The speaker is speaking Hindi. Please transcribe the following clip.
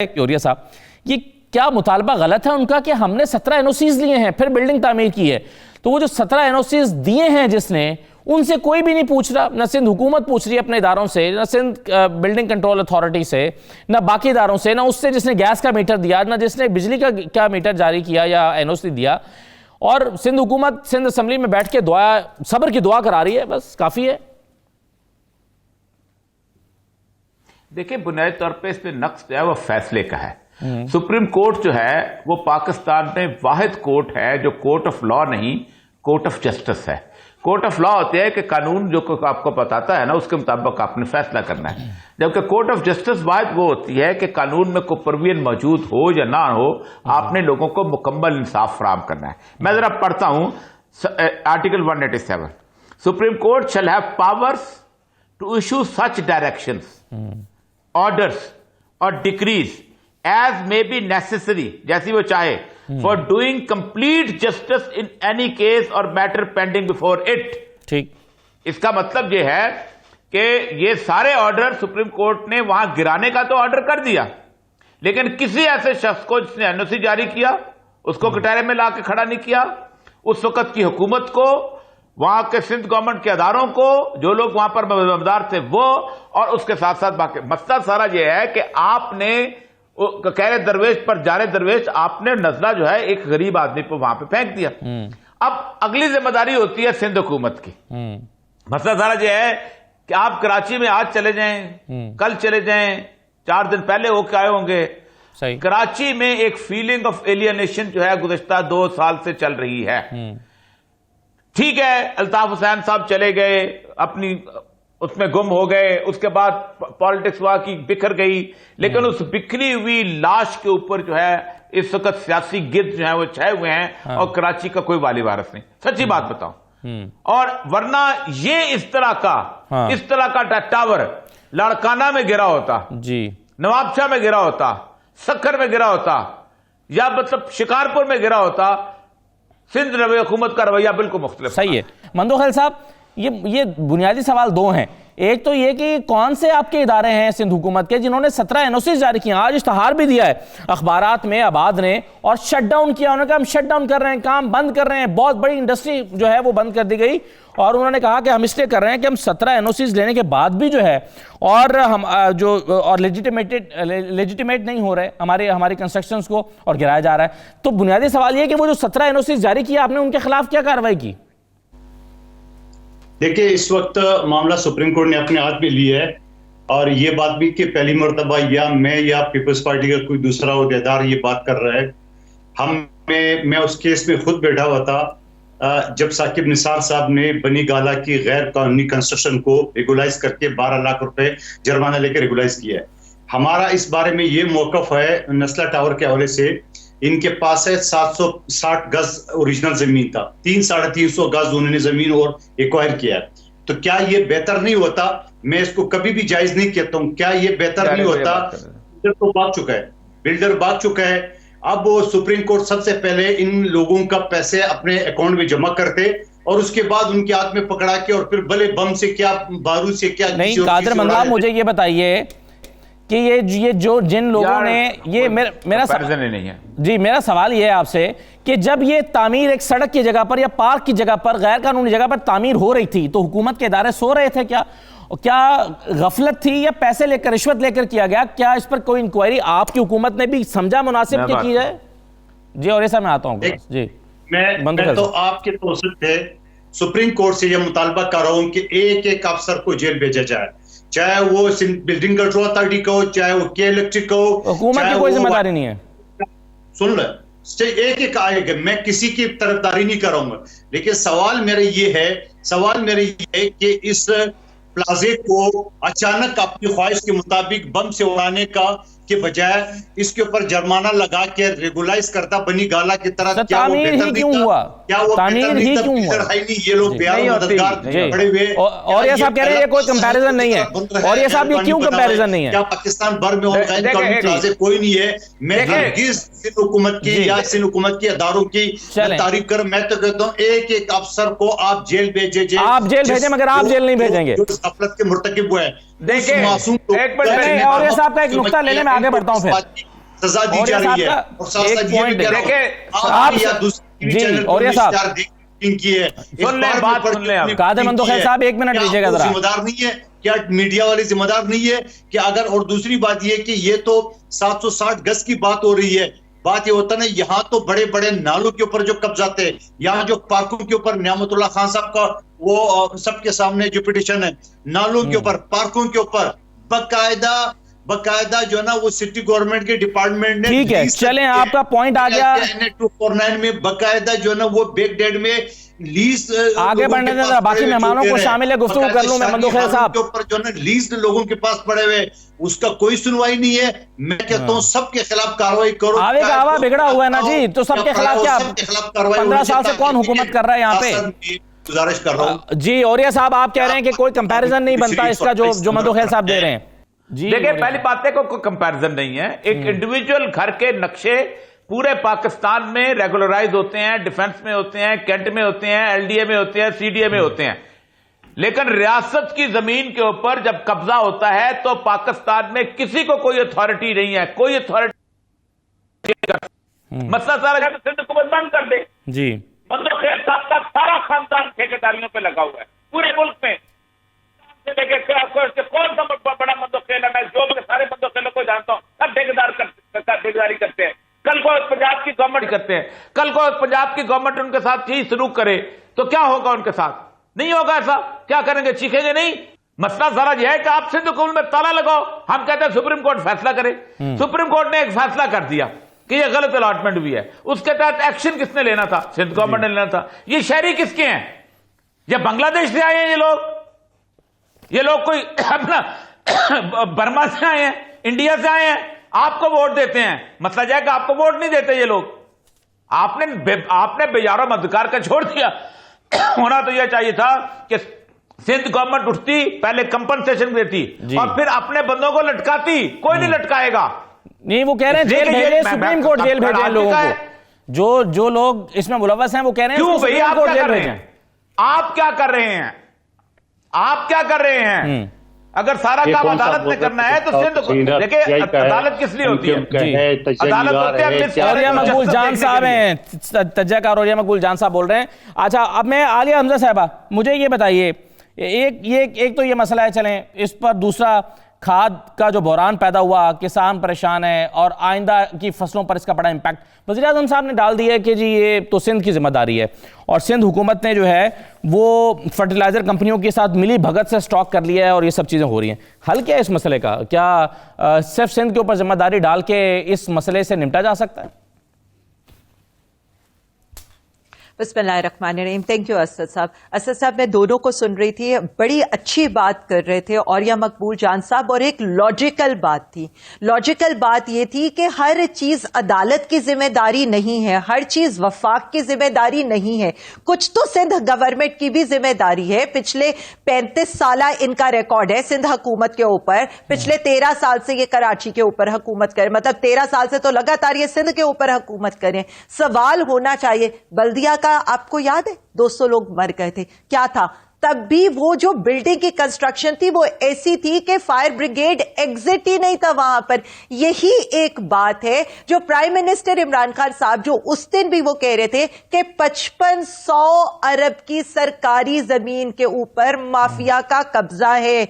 क्यूरियस साहब, ये क्या मुतालबा गलत है उनका कि हमने 17 एनओसीज लिए हैं फिर बिल्डिंग तामीर की है, तो वो जो 17 एनओसीज दिए हैं जिसने, उनसे कोई भी नहीं पूछ रहा, न सिंध हुकूमत पूछ रही है अपने इदारों से, न सिंध बिल्डिंग कंट्रोल अथॉरिटी से, न बाकी इदारों से, न उससे जिसने गैस का मीटर दिया, न जिसने बिजली का मीटर जारी किया या एनओसी दिया। और सिंध हुकूमत सिंध असम्बली में बैठ के सब्र की दुआ करा रही है, बस काफ़ी है। देखिए, बुनियादी तौर पे इस पे नक्स जो है वो फैसले का है। सुप्रीम कोर्ट जो है वो पाकिस्तान में वाहिद कोर्ट है जो कोर्ट ऑफ लॉ नहीं, कोर्ट ऑफ जस्टिस है। कोर्ट ऑफ लॉ होती है कि कानून जो आपको बताता है ना उसके मुताबिक आपने फैसला करना है, जबकि कोर्ट ऑफ जस्टिस वाहिद वो होती है कि कानून में कोई प्रोविजन मौजूद हो या ना हो, आपने लोगों को मुकम्मल इंसाफ फराहम करना है। मैं जरा पढ़ता हूं article 187, supreme court shall have powers to issue such directions, orders or decrees as may be necessary, जैसी वो चाहे, for doing complete justice in any case or matter pending before it. ठीक, इसका मतलब ये है कि ये सारे ऑर्डर सुप्रीम कोर्ट ने वहां गिराने का तो ऑर्डर कर दिया, लेकिन किसी ऐसे शख्स को जिसने एनओसी जारी किया उसको कटहरे में लाके खड़ा नहीं किया। उस वक्त की हुकूमत को, वहां के सिंध गवर्नमेंट के अदारों को, जो लोग वहां पर मददगार थे वो, और उसके साथ साथ बाकी मसला सारा यह है कि आपने कह रहे दरवेश पर जा रहे दरवेश, आपने नजला जो है एक गरीब आदमी पर वहां पे फेंक दिया। अब अगली जिम्मेदारी होती है सिंध हुकूमत की। मसला सारा यह है कि आप कराची में आज चले जाएं, कल चले जाएं, 4 दिन पहले होके आए होंगे। सही, कराची में एक फीलिंग ऑफ एलियनेशन जो है गुज़िश्ता 2 साल से चल रही है। ठीक है, अल्ताफ हुसैन साहब चले गए, अपनी उसमें गुम हो गए, उसके बाद पॉलिटिक्स वहां की बिखर गई, लेकिन उस बिखरी हुई लाश के ऊपर जो है इस वक्त सियासी गिद्ध जो है वो छाए हुए हैं। और कराची का कोई वाली वारस नहीं, सच्ची बात बताऊं। और वरना ये इस तरह का टावर लाड़काना में गिरा होता जी, नवाबशाह में गिरा होता, सक्खर में गिरा होता, या मतलब शिकारपुर में गिरा होता, सिंध रवैया हुकूमत का रवैया बिल्कुल मुख्तलिफ। सही है। मंदो खैल साहब, ये बुनियादी सवाल 2 हैं। एक तो ये कि कौन से आपके इदारे हैं सिंध हुकूमत के जिन्होंने 17 एनओसी जारी किए, आज इश्तहार भी दिया है अखबारात में आबाद ने, और शट डाउन किया। उन्होंने कहा हम शट डाउन कर रहे हैं, काम बंद कर रहे हैं, बहुत बड़ी इंडस्ट्री जो है वो बंद कर दी गई। और उन्होंने कहा कि हम इसलिए कर रहे हैं कि हम 17 एनओसीज लेने के बाद भी जो है और हम और लेजिटिमेट नहीं हो रहे हमारी कंस्ट्रक्शंस को, और गिराया जा रहा है। तो बुनियादी सवाल ये कि वो जो 17 एनओसीज जारी किया आपने, उनके खिलाफ क्या कार्रवाई की? देखिए, इस वक्त मामला सुप्रीम कोर्ट ने अपने हाथ में लिया है, और ये बात भी कि पहली मरतबा या मैं या पीपल्स पार्टी का कोई दूसरा ओहदेदार ये बात कर रहा है। मैं उस केस में खुद बैठा हुआ था जब साकिब निसार साहब ने बनी गाला की गैर कानूनी कंस्ट्रक्शन को रेगुलाइज करके 12 लाख रुपए जुर्माना लेकर रेगुलाइज किया है। हमारा इस बारे में ये मौकफ है, नस्ला टावर के हवाले से इनके पास है 760 गज ओरिजिनल जमीन था, 300-350 गज उन्होंने जमीन और एक्वायर किया। तो क्या ये बेहतर नहीं होता? मैं इसको कभी भी जायज नहीं कहता हूं, क्या ये बेहतर नहीं होता? बिल्डर तो भाग चुका है, बिल्डर भाग चुका है। अब वो सुप्रीम कोर्ट सबसे पहले इन लोगों का पैसे अपने अकाउंट में जमा करते और उसके बाद उनके हाथ में पकड़ा के, और फिर भले बम से क्या बारूद से क्या नहीं। कादर मंगला, मुझे ये बताइए कि ये जो जिन लोगों ने ये मेरा नहीं है जी, मेरा सवाल ये है आपसे कि जब ये तामीर एक सड़क की जगह पर या पार्क की जगह पर गैर कानूनी जगह पर तामीर हो रही थी, तो हुकूमत के इदारे सो रहे थे क्या? क्या गफलत थी या पैसे लेकर, रिश्वत लेकर किया गया? क्या इस पर कोई इंक्वायरी आपकी हुकूमत ने भी समझा मुनासिब कि की जाए? जी, और ऐसा मैं आता हूँ जी। मैं तो आपके तौसीफ पे सुप्रीम कोर्ट से यह मुतालबा कर रहा हूं कि एक अफसर को जेल भेजा जाए, चाहे वो बिल्डिंग कंट्रोल अथॉरिटी को, चाहे वो के इलेक्ट्रिक को। हुकूमत की कोई जिम्मेदारी नहीं है। सुन ले, एक आएगा, मैं किसी की तरफदारी नहीं करूंगा, लेकिन सवाल मेरा ये है कि इस प्लाजे को अचानक अपनी ख्वाहिश के मुताबिक बम से उड़ाने के बजाय इसके ऊपर जुर्माना लगा के रेगुलाइज करता बनी गाला की तरह। क्या वो बेहतर क्यों हुआ? क्या वो तामीर ही क्यों हुआ? ये लोग प्यार मददगार खड़े हुए, और ये साहब कह रहे हैं ये कोई कंपैरिजन नहीं है, और ये साहब ये क्यों कंपैरिजन नहीं है? क्या पाकिस्तान भर में प्लाजे कोई नहीं है? मैं सिंध हुकूमत की या सिंध हुकूमत के अदारों की तारीफ कर, मैं तो कहता हूँ एक अफसर को आप जेल भेजे, आप जेल भेजे, मगर आप जेल नहीं भेजेंगे जो गफलत के मुर्तकिब हुए हैं। देखिए, एक मिनट, नहीं, और ये साहब का एक नुक्ता लेने में आगे बढ़ता हूं फिर सजा दी जा रही है और साथ साथ ये भी कह रहा हूं, आप या दूसरी चैनल और ये साहब की है, सुन ले बात, सुन ले आप कादिर मंतूख साहब, एक मिनट दीजिएगा जरा। जिम्मेदार नहीं है क्या, मीडिया वाले जिम्मेदार नहीं है कि अगर, और दूसरी बात ये कि ये तो 760 गज की बात हो रही है, बात ये होता ना, यहाँ तो बड़े बड़े नालों के ऊपर जो कब्जाते हैं, यहाँ जो पार्कों के ऊपर नियामतुल्ला खान साहब का वो सबके सामने जो पिटिशन है, नालों के ऊपर, पार्कों के ऊपर बकायदा जो है ना वो सिटी गवर्नमेंट के डिपार्टमेंट ने, ठीक है, चलें, आपका पॉइंट आ गया। 249 में बकायदा जो है ना वो बैक डेड में लीज, आगे बढ़ने देना, बाकी मेहमानों को शामिल है, गुफ्तगू कर लूं मैं मंदूख साहब के ऊपर जो है लीज लोगों के पास पड़े हुए, उसका कोई सुनवाई नहीं है। मैं कहता हूँ सबके खिलाफ कार्रवाई करो। आगे का आवा बिगड़ा हुआ है ना जी, तो सबके खिलाफ क्या, 15 साल से कौन हुकूमत कर रहा है यहाँ पे? गुजारिश कर रहा हूँ जी। और ये साहब आप कह रहे हैं कि कोई कंपैरिजन नहीं बनता इसका जो मंदूख साहब दे रहे हैं जी। देखिए, पहली बात है कोई कंपैरिजन नहीं है। एक इंडिविजुअल घर के नक्शे पूरे पाकिस्तान में रेगुलराइज होते हैं, डिफेंस में होते हैं, कैंट में होते हैं, एलडीए में होते हैं, सीडीए में होते हैं, लेकिन रियासत की जमीन के ऊपर जब कब्जा होता है तो पाकिस्तान में किसी को कोई अथॉरिटी नहीं है, कोई अथॉरिटी। मसला सारा सिंध हुकूमत बंद कर दे जी, मंदूख साहब का सारा खानदान ठेकेदारियों पे लगा हुआ है पूरे मुल्क में, कौन सा बड़ा मंदूख खेल है, मैं जो मैं सारे मंदूख खेलों को जानता हूं, सब ठेकेदारी करते हैं। कल को पंजाब की गवर्नमेंट करते हैं, कल को पंजाब की गवर्नमेंट उनके साथ ही सलूक करे तो क्या होगा उनके साथ? नहीं होगा ऐसा। क्या करेंगे? चीखेंगे नहीं? मसला सारा यह है कि आप सिंध हुकूमत में ताला लगाओ, हम कहते हैं सुप्रीम कोर्ट फैसला करे। सुप्रीम कोर्ट ने एक फैसला कर दिया कि यह गलत अलॉटमेंट हुई है, उसके तहत एक्शन किसने लेना था? सिंध गवर्नमेंट ने लेना था। ये शहरी किसके हैं? ये बांग्लादेश से आए हैं ये लोग कोई अपना बर्मा से आए हैं, इंडिया से आए हैं, आपको वोट देते हैं। मसला यह है कि आपको वोट नहीं देते ये लोग, आपने बेजारो मददगार का छोड़ दिया। होना तो यह चाहिए था कि सिंध गवर्नमेंट उठती, पहले कंपनसेशन देती और फिर अपने बंदों को लटकाती। कोई नहीं लटकाएगा। नहीं, वो कह रहे हैं जेल भेजे, सुप्रीम कोर्ट जेल भेजे लोगों को। जो लोग इसमें मुलव्वस हैं वो कह रहे हैं क्यों भाई, आप क्या कर रहे हैं? आप क्या कर रहे हैं? आप क्या कर रहे हैं? अगर सारा काम अदालत में करना है तो सिंध को देखिए, अदालत किस लिए होती है? अदालत होती है। औरिया मकबूल जान साहब हैं, तज्जाकार औरिया मकबूल जान साहब बोल रहे हैं। अच्छा, अब मैं आलिया हमजा साहबा, मुझे ये बताइए, एक तो ये मसला है, चलें इस पर, दूसरा खाद का जो बहरान पैदा हुआ, किसान परेशान है और आइंदा की फसलों पर इसका बड़ा इम्पैक्ट वज़ीर आज़म साहब ने डाल दिया है कि जी ये तो सिंध की जिम्मेदारी है, और सिंध हुकूमत ने जो है वो फर्टिलाइज़र कंपनियों के साथ मिली भगत से स्टॉक कर लिया है और ये सब चीज़ें हो रही हैं। हल क्या है इस मसले का? क्या सिर्फ सिंध के ऊपर जिम्मेदारी डाल के इस मसले से निपटा जा सकता है? बिस्मिल्लाहिर्रहमानिर्रहीम। थैंक यू असद साहब। असद साहब, मैं दोनों को सुन रही थी, बड़ी अच्छी बात कर रहे थे औरिया मकबूल जान साहब, और एक लॉजिकल बात थी। लॉजिकल बात ये थी कि हर चीज अदालत की जिम्मेदारी नहीं है, हर चीज वफाक की जिम्मेदारी नहीं है, कुछ तो सिंध गवर्नमेंट की भी जिम्मेदारी है। पिछले 35 साल इनका रिकॉर्ड है सिंध हुकूमत के ऊपर, पिछले 13 साल से ये कराची के ऊपर हुकूमत करें, मतलब 13 साल से तो लगातार ये सिंध के ऊपर हुकूमत करें। सवाल होना चाहिए, बल्दिया का आपको याद है 200 लोग मर गए थे, क्या था? तब भी वो जो बिल्डिंग की कंस्ट्रक्शन थी वो ऐसी थी कि फायर ब्रिगेड एग्जिट ही नहीं था वहां पर। यही एक बात है जो प्राइम मिनिस्टर इमरान खान साहब जो उस दिन भी वो कह रहे थे कि 5500 अरब की सरकारी जमीन के ऊपर माफिया का कब्जा है।